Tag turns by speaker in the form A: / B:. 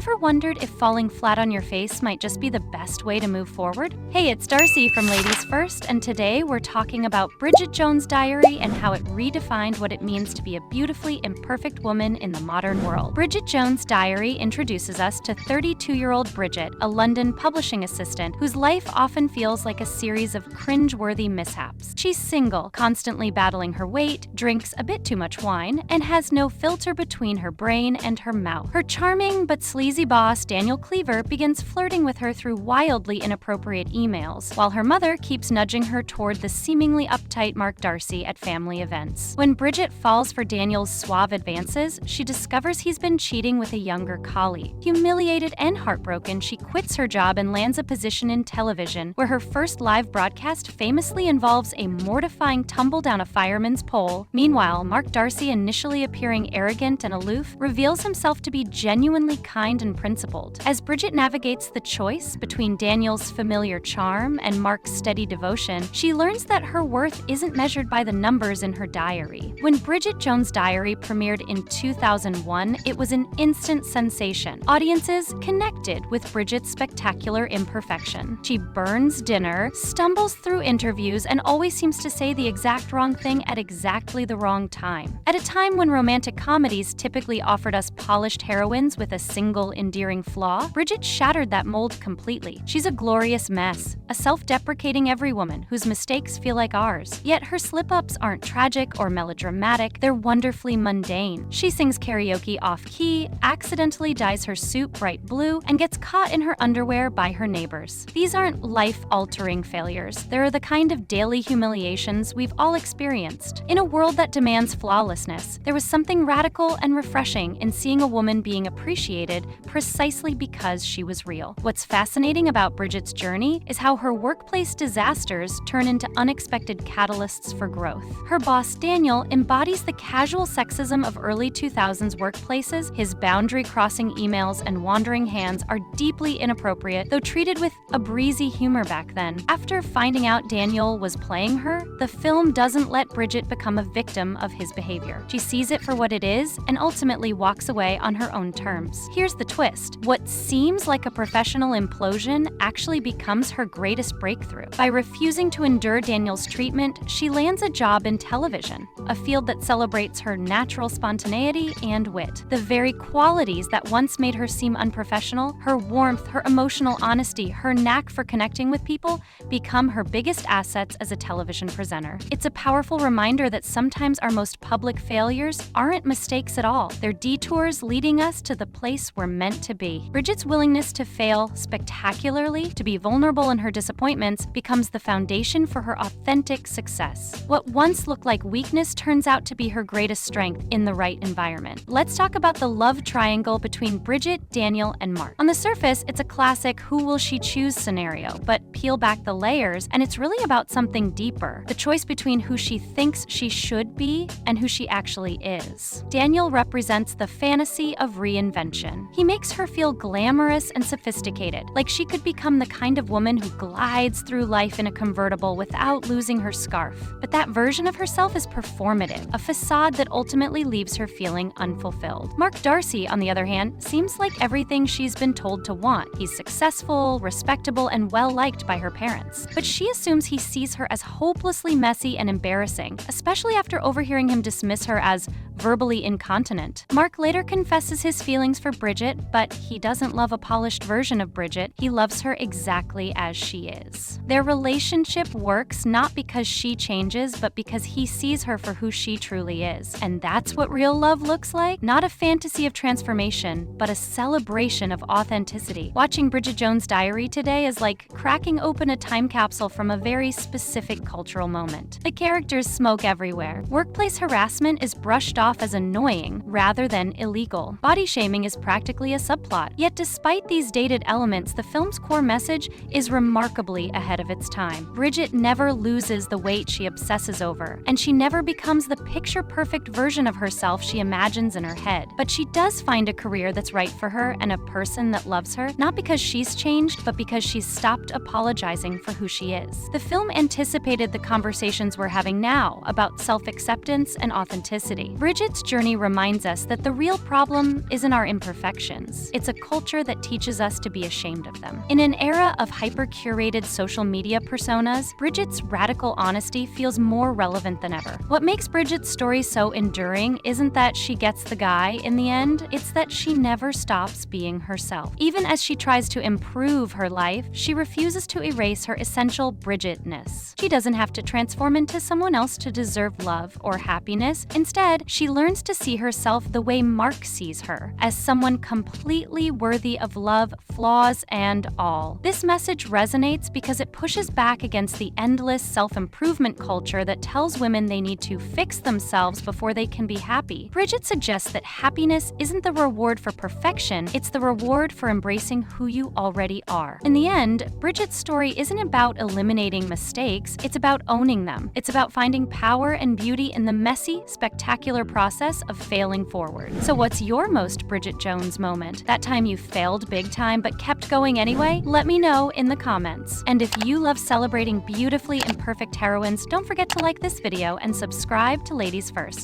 A: Ever wondered if falling flat on your face might just be the best way to move forward? Hey, it's Darcy from Ladies First, and today we're talking about Bridget Jones Diary and how it redefined what it means to be a beautifully imperfect woman in the modern world. Bridget Jones Diary introduces us to 32-year-old Bridget, a London publishing assistant whose life often feels like a series of cringe-worthy mishaps. She's single, constantly battling her weight, drinks a bit too much wine, and has no filter between her brain and her mouth. Her charming but sleazy boss, Daniel Cleaver, begins flirting with her through wildly inappropriate emails, while her mother keeps nudging her toward the seemingly uptight Mark Darcy at family events. When Bridget falls for Daniel's suave advances, she discovers he's been cheating with a younger colleague. Humiliated and heartbroken, she quits her job and lands a position in television, where her first live broadcast famously involves a mortifying tumble down a fireman's pole. Meanwhile, Mark Darcy, initially appearing arrogant and aloof, reveals himself to be genuinely kind and principled. As Bridget navigates the choice between Daniel's familiar charm and Mark's steady devotion, she learns that her worth isn't measured by the numbers in her diary. When Bridget Jones Diary premiered in 2001, it was an instant sensation. Audiences connected with Bridget's spectacular imperfection. She burns dinner, stumbles through interviews, and always seems to say the exact wrong thing at exactly the wrong time. At a time when romantic comedies typically offered us polished heroines with a single endearing flaw, Bridget shattered that mold completely. She's a glorious mess, a self-deprecating everywoman whose mistakes feel like ours. Yet her slip-ups aren't tragic or melodramatic, they're wonderfully mundane. She sings karaoke off-key, accidentally dyes her soup bright blue, and gets caught in her underwear by her neighbors. These aren't life-altering failures. They're the kind of daily humiliations we've all experienced. In a world that demands flawlessness, there was something radical and refreshing in seeing a woman being appreciated precisely because she was real. What's fascinating about Bridget's journey is how her workplace disasters turn into unexpected catalysts for growth. Her boss, Daniel, embodies the casual sexism of early 2000s workplaces. His boundary-crossing emails and wandering hands are deeply inappropriate, though treated with a breezy humor back then. After finding out Daniel was playing her, the film doesn't let Bridget become a victim of his behavior. She sees it for what it is and ultimately walks away on her own terms. Here's the twist. What seems like a professional implosion actually becomes her greatest breakthrough. By refusing to endure Daniel's treatment, she lands a job in television, a field that celebrates her natural spontaneity and wit. The very qualities that once made her seem unprofessional, her warmth, her emotional honesty, her knack for connecting with people, become her biggest assets as a television presenter. It's a powerful reminder that sometimes our most public failures aren't mistakes at all. They're detours leading us to the place we're meant to be. Bridget's willingness to fail spectacularly, to be vulnerable in her disappointments, becomes the foundation for her authentic success. What once looked like weakness turns out to be her greatest strength in the right environment. Let's talk about the love triangle between Bridget, Daniel, and Mark. On the surface, it's a classic who will she choose scenario, but peel back the layers and it's really about something deeper. The choice between who she thinks she should be and who she actually is. Daniel represents the fantasy of reinvention. He makes her feel glamorous and sophisticated, like she could become the kind of woman who glides through life in a convertible without losing her scarf. But that version of herself is performative, a facade that ultimately leaves her feeling unfulfilled. Mark Darcy, on the other hand, seems like everything she's been told to want. He's successful, respectable, and well-liked by her parents. But she assumes he sees her as hopelessly messy and embarrassing, especially after overhearing him dismiss her as verbally incontinent. Mark later confesses his feelings for Bridget, but he doesn't love a polished version of Bridget. He loves her exactly as she is. Their relationship works not because she changes, but because he sees her for who she truly is. And that's what real love looks like. Not a fantasy of transformation, but a celebration of authenticity. Watching Bridget Jones Diary today is like cracking open a time capsule from a very specific cultural moment. The characters smoke everywhere. Workplace harassment is brushed off as annoying rather than illegal. Body shaming is practically a subplot. Yet despite these dated elements, the film's core message is remarkably ahead of its time. Bridget never loses the weight she obsesses over, and she never becomes the picture-perfect version of herself she imagines in her head. But she does find a career that's right for her and a person that loves her, not because she's changed, but because she's stopped apologizing for who she is. The film anticipated the conversations we're having now about self-acceptance and authenticity. Bridget's journey reminds us that the real problem isn't our imperfection. imperfections. It's a culture that teaches us to be ashamed of them. In an era of hyper-curated social media personas, Bridget's radical honesty feels more relevant than ever. What makes Bridget's story so enduring isn't that she gets the guy in the end, it's that she never stops being herself. Even as she tries to improve her life, she refuses to erase her essential Bridgetness. She doesn't have to transform into someone else to deserve love or happiness. Instead, she learns to see herself the way Mark sees her, as someone completely worthy of love, flaws and all. This message resonates because it pushes back against the endless self-improvement culture that tells women they need to fix themselves before they can be happy. Bridget suggests that happiness isn't the reward for perfection, it's the reward for embracing who you already are. In the end, Bridget's story isn't about eliminating mistakes, it's about owning them. It's about finding power and beauty in the messy, spectacular process of failing forward. So what's your most Bridget Jones moment? That time you failed big time but kept going anyway? Let me know in the comments. And if you love celebrating beautifully imperfect heroines, don't forget to like this video and subscribe to Ladies First.